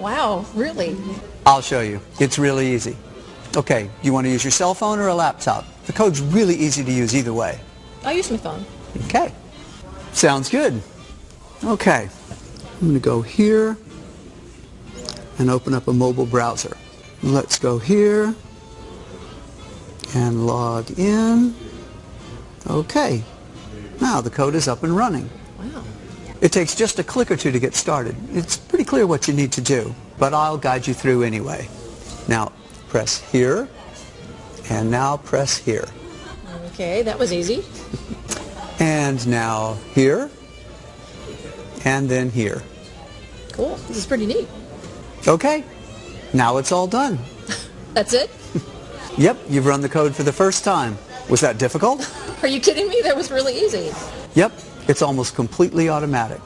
Wow, really? I'll show you. It's really easy. Okay, you want to use your cell phone or a laptop? The code's really easy to use either way. I'll use my phone. Okay. Sounds good. Okay. I'm going to go here and open up a mobile browser. Let's go here and log in. Okay. Now the code is up and running. Wow. It takes just a click or two to get started. It's pretty clear what you need to do, but I'll guide you through anyway. Now, press here, and now press here. Okay, that was easy. And now here, and then here. Cool. This is pretty neat. Okay, now it's all done. That's it? Yep, you've run the code for the first time. Was that difficult? Are you kidding me? That was really easy. Yep, it's almost completely automatic.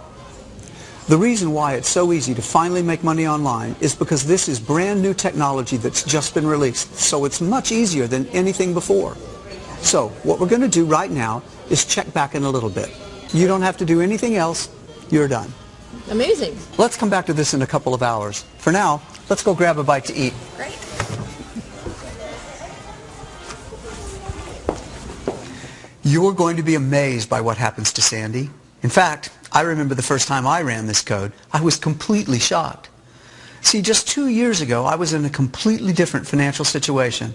The reason why it's so easy to finally make money online is because this is brand new technology that's just been released, so it's much easier than anything before. So, what we're going to do right now is check back in a little bit. You don't have to do anything else. You're done. Amazing. Let's come back to this in a couple of hours. For now, let's go grab a bite to eat. Great. You're going to be amazed by what happens to Sandy. In fact, I remember the first time I ran this code, I was completely shocked. See, just 2 years ago, I was in a completely different financial situation.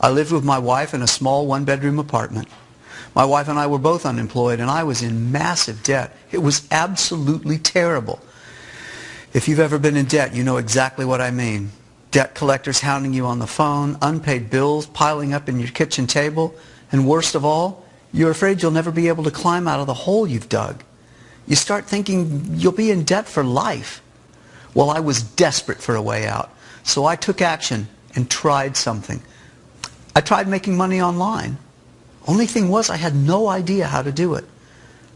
I lived with my wife in a small one-bedroom apartment. My wife and I were both unemployed, and I was in massive debt. It was absolutely terrible. If you've ever been in debt, you know exactly what I mean. Debt collectors hounding you on the phone, unpaid bills piling up in your kitchen table, and worst of all, you're afraid you'll never be able to climb out of the hole you've dug. You start thinking you'll be in debt for life. Well, I was desperate for a way out, so I took action and tried something. I tried making money online. Only thing was, I had no idea how to do it.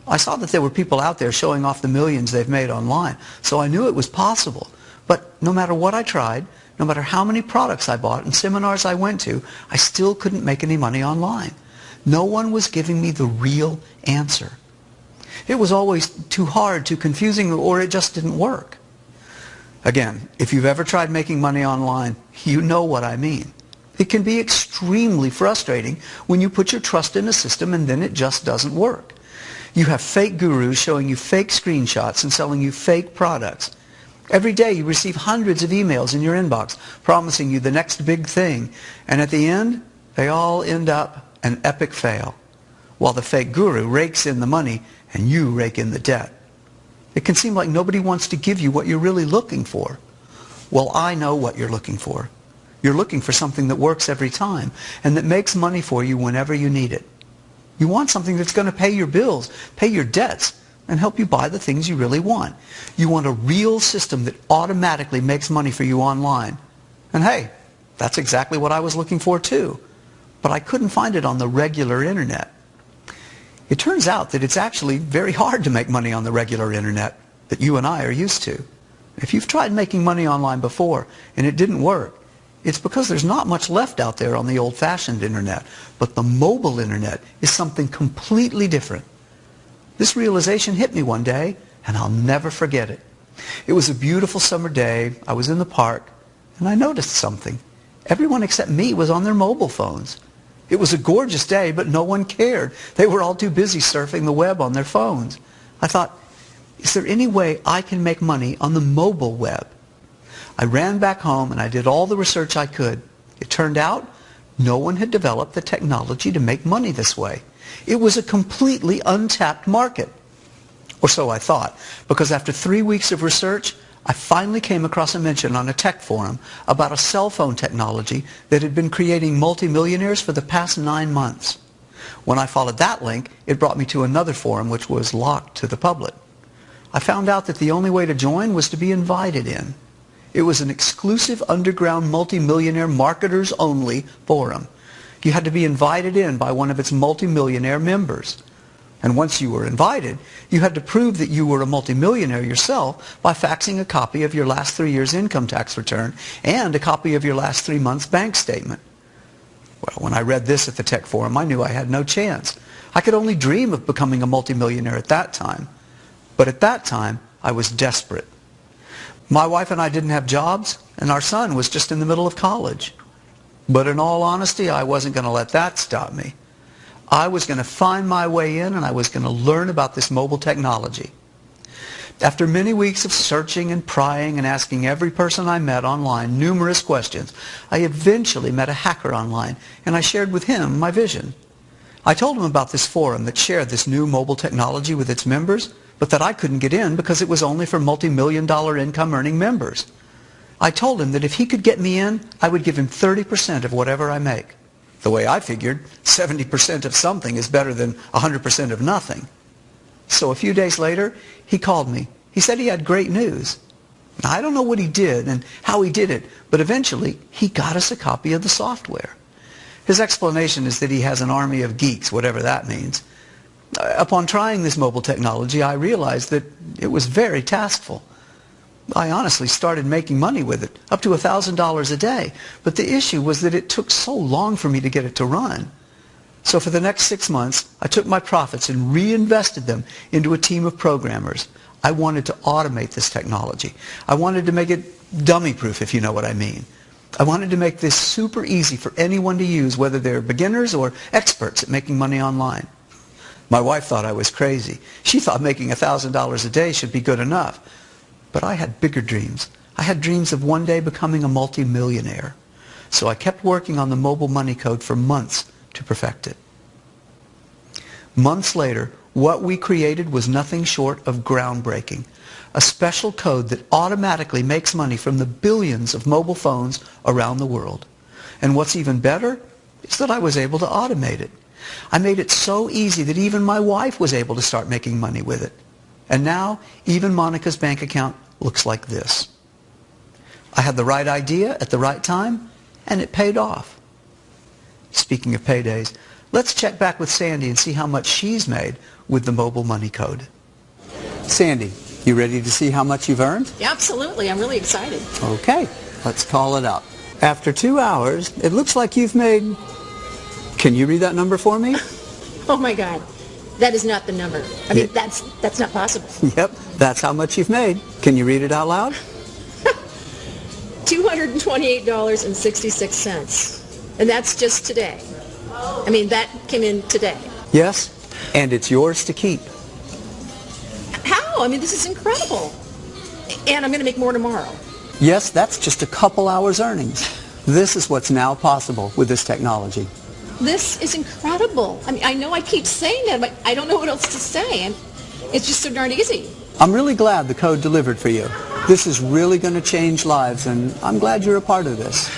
I saw that there were people out there showing off the millions they've made online, so I knew it was possible. But no matter what I tried, no matter how many products I bought and seminars I went to, I still couldn't make any money online. No one was giving me the real answer. It was always too hard, too confusing, or it just didn't work. Again, if you've ever tried making money online, you know what I mean. It can be extremely frustrating when you put your trust in a system and then it just doesn't work. You have fake gurus showing you fake screenshots and selling you fake products. Every day you receive hundreds of emails in your inbox promising you the next big thing, and at the end, they all end up an epic fail, while the fake guru rakes in the money and you rake in the debt. It can seem like nobody wants to give you what you're really looking for. Well, I know what you're looking for. You're looking for something that works every time and that makes money for you whenever you need it. You want something that's going to pay your bills, pay your debts, and help you buy the things you really want. You want a real system that automatically makes money for you online. And hey, that's exactly what I was looking for too. But I couldn't find it on the regular internet. It turns out that it's actually very hard to make money on the regular internet that you and I are used to. If you've tried making money online before and it didn't work, it's because there's not much left out there on the old-fashioned internet. But the mobile internet is something completely different. This realization hit me one day, and I'll never forget it. It was a beautiful summer day. I was in the park, and I noticed something. Everyone except me was on their mobile phones. It was a gorgeous day, but no one cared. They were all too busy surfing the web on their phones. I thought, is there any way I can make money on the mobile web? I ran back home and I did all the research I could. It turned out no one had developed the technology to make money this way. It was a completely untapped market. Or so I thought, because after 3 weeks of research, I finally came across a mention on a tech forum about a cell phone technology that had been creating multimillionaires for the past 9 months. When I followed that link, it brought me to another forum which was locked to the public. I found out that the only way to join was to be invited in. It was an exclusive underground multimillionaire marketers only forum. You had to be invited in by one of its multimillionaire members. And once you were invited, you had to prove that you were a multimillionaire yourself by faxing a copy of your last 3 years' income tax return and a copy of your last 3 months' bank statement. Well, when I read this at the tech forum, I knew I had no chance. I could only dream of becoming a multimillionaire at that time. But at that time, I was desperate. My wife and I didn't have jobs, and our son was just in the middle of college. But in all honesty, I wasn't going to let that stop me. I was going to find my way in, and I was going to learn about this mobile technology. After many weeks of searching and prying and asking every person I met online numerous questions, I eventually met a hacker online, and I shared with him my vision. I told him about this forum that shared this new mobile technology with its members, but that I couldn't get in because it was only for multi-million-dollar income-earning members. I told him that if he could get me in, I would give him 30% of whatever I make. The way I figured, 70% of something is better than 100% of nothing. So a few days later, he called me. He said he had great news. Now, I don't know what he did and how he did it, but eventually he got us a copy of the software. His explanation is that he has an army of geeks, whatever that means. Upon trying this mobile technology, I realized that it was very taskful. I honestly started making money with it, up to $1,000 a day. But the issue was that it took so long for me to get it to run. So for the next 6 months, I took my profits and reinvested them into a team of programmers. I wanted to automate this technology. I wanted to make it dummy-proof, if you know what I mean. I wanted to make this super easy for anyone to use, whether they're beginners or experts at making money online. My wife thought I was crazy. She thought making $1,000 a day should be good enough. But I had bigger dreams. I had dreams of one day becoming a multi-millionaire. So I kept working on the mobile money code for months to perfect it. Months later, what we created was nothing short of groundbreaking. A special code that automatically makes money from the billions of mobile phones around the world. And what's even better is that I was able to automate it. I made it so easy that even my wife was able to start making money with it. And now, even Monica's bank account looks like this. I had the right idea at the right time, and it paid off. Speaking of paydays, let's check back with Sandy and see how much she's made with the mobile money code. Sandy, you ready to see how much you've earned? Yeah, absolutely. I'm really excited. Okay, let's call it up. After 2 hours, it looks like you've made... Can you read that number for me? Oh my God. That is not the number. I mean, that's not possible. Yep, that's how much you've made. Can you read it out loud? $228.66. And that's just today. I mean, that came in today. Yes, and it's yours to keep. How? I mean, this is incredible. And I'm going to make more tomorrow. Yes, that's just a couple hours earnings. This is what's now possible with this technology. This is incredible. I mean, I know I keep saying that, but I don't know what else to say. And it's just so darn easy. I'm really glad the code delivered for you. This is really going to change lives, and I'm glad you're a part of this.